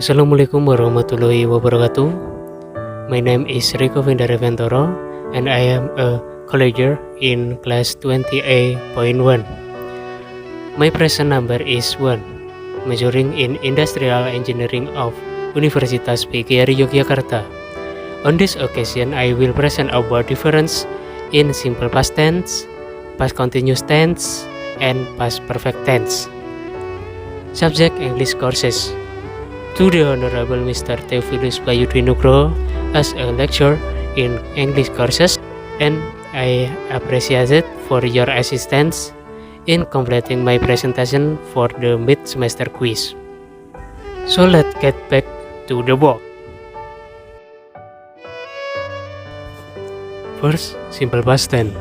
Assalamualaikum warahmatullahi wabarakatuh. My name is Rico Vindareventoro and I am a colleger in class 20A.1. My present number is 1, majoring in Industrial Engineering of Universitas PGRI Yogyakarta. On this occasion, I will present about difference in simple past tense, past continuous tense, and past perfect tense. Subject English courses. To the Honorable Mr. Theophilus Bayudri Nugroho as a lecturer in English courses, and I appreciate it for your assistance in completing my presentation for the mid-semester quiz. So let's get back to the book. First, simple past tense.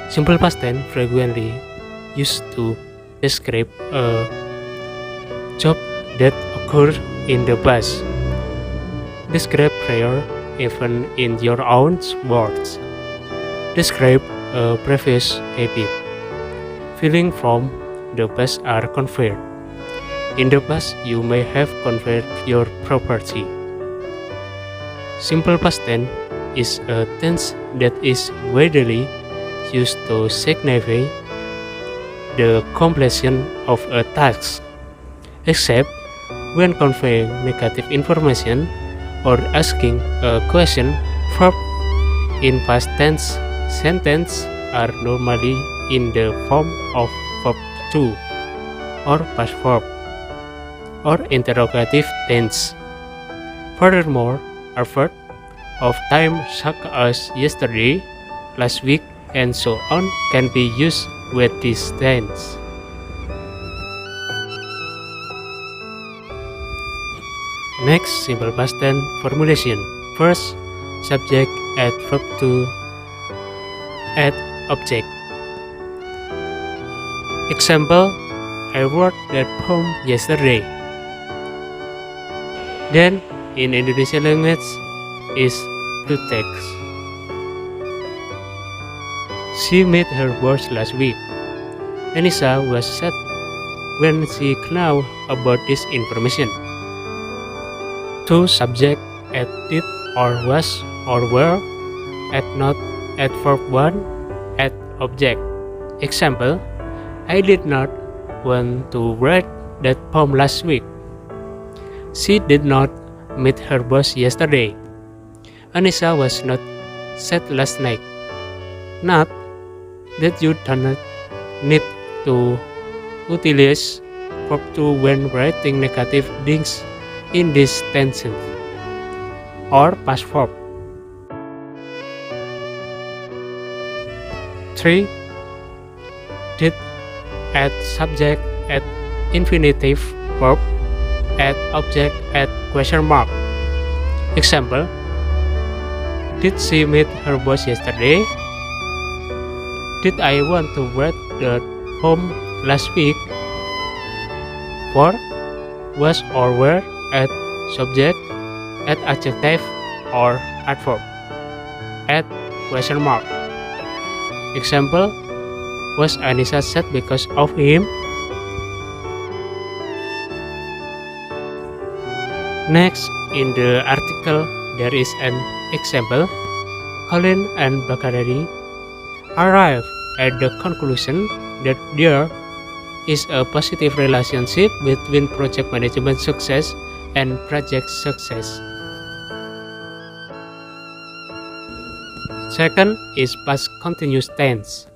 Simple past tense frequently used to describe a job that occurred in the past. Describe prior event in your own words. Describe a previous habit. Feeling from the past are conveyed. In the past, you may have conveyed your property. Simple past tense is a tense that is widely used to signify the completion of a task, except when conveying negative information or asking a question. Verb in past tense sentence are normally in the form of verb to or past verb or interrogative tense. Furthermore, a verb of time such as yesterday, last week, and so on can be used with this tense. Next, simple past tense formulation. First, subject add verb to add object. Example, I wrote that poem yesterday. Then, in Indonesian language, is blue text. She met her boss last week. Anissa was sad when she knew about this information. To subject add did or was or were, add not, add verb 1, add object. Example, I did not want to write that poem last week. She did not meet her boss yesterday. Anissa was not sad last night. Not that you do not need to utilize verb to when writing negative things in this tense or past verb. 3. Did add subject add infinitive verb add object add question mark. Example, did she meet her boss yesterday? Did I want to write the poem last week? 4. Was or were add subject, add adjective or adverb, add question mark. Example, was Anissa sad because of him? Next, in the article there is an example. Colin and Bakadari arrive at the conclusion that there is a positive relationship between project management success and project success. Second is past continuous tense.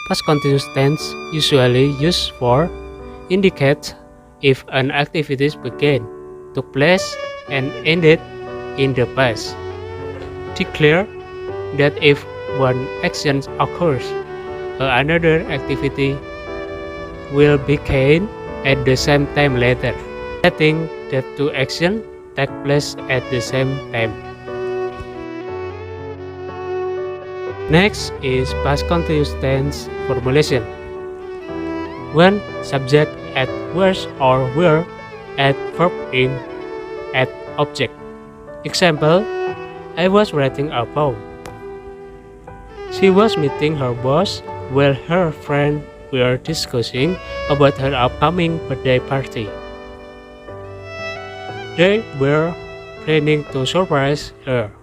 Past continuous tense usually used for indicate if an activity began, took place, and ended in the past. Declare that if one action occurs, another activity will begin at the same time later, stating that two actions take place at the same time. Next is past continuous tense formulation. When subject add was or were, add verb in add object. Example, I was writing a poem. She was meeting her boss while her friend were discussing about her upcoming birthday party. They were planning to surprise her.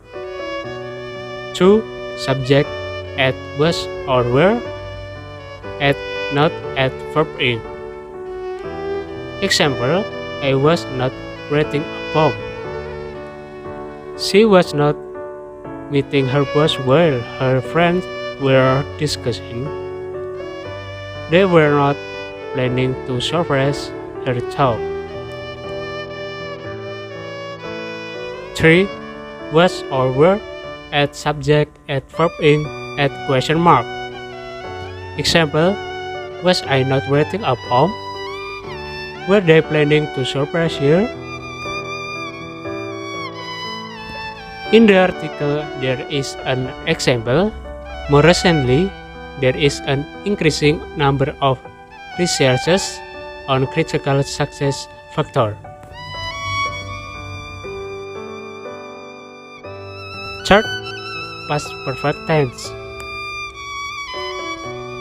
2. Subject at was or were, at not at verb in. Example, I was not writing a poem. She was not meeting her boss while her friends were discussing. They were not planning to surprise her child. 3. Was or were, at subject, at verb in, at question mark. Example, was I not writing a poem? Were they planning to surprise her? In the article, there is an example. More recently, there is an increasing number of researches on critical success factor. Third, past perfect tense.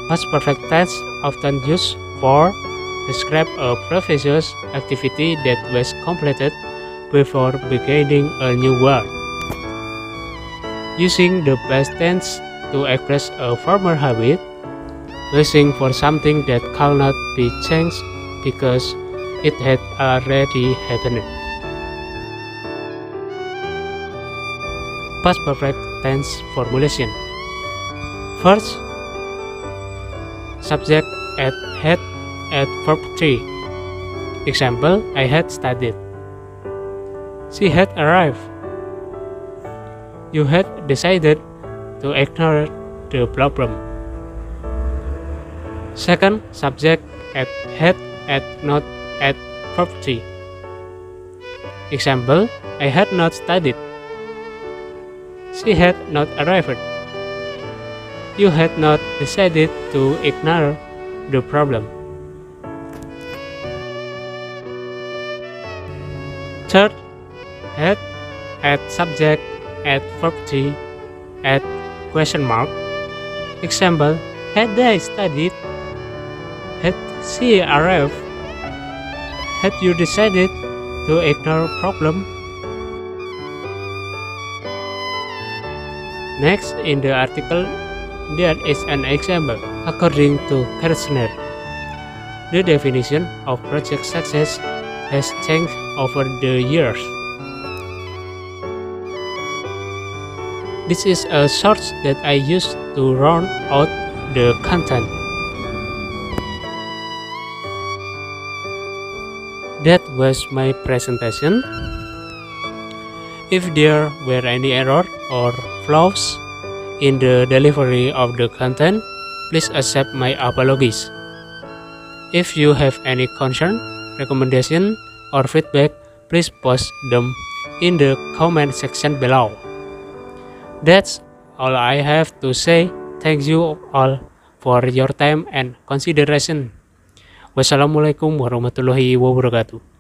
Past perfect tense often used for describe a previous activity that was completed before beginning a new one. Using the past tense to express a former habit, wishing for something that cannot be changed because it had already happened. Past perfect tense formulation. First, subject at had at verb 3. Example, I had studied. She had arrived. You had decided to ignore the problem. Second, subject at had at not at verb 3. Example, I had not studied. She had not arrived. You had not decided to ignore the problem. Third, had at subject at verb 3 at question mark. Example, had they studied? Had she arrived? Had you decided to ignore problem? Next, in the article, there is an example. According to Kirchner, the definition of project success has changed over the years. This is a source that I use to round out the content. That was my presentation. If there were any error or flaws in the delivery of the content, please accept my apologies. If you have any concern, recommendation, or feedback, please post them in the comment section below. That's all I have to say. Thank you all for your time and consideration. Wassalamualaikum warahmatullahi wabarakatuh.